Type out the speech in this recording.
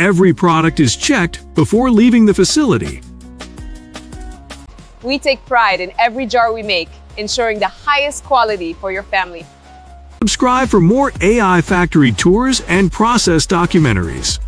every product is checked before leaving the facility. We take pride in every jar we make, ensuring the highest quality for your family. Subscribe for more AI factory tours and process documentaries.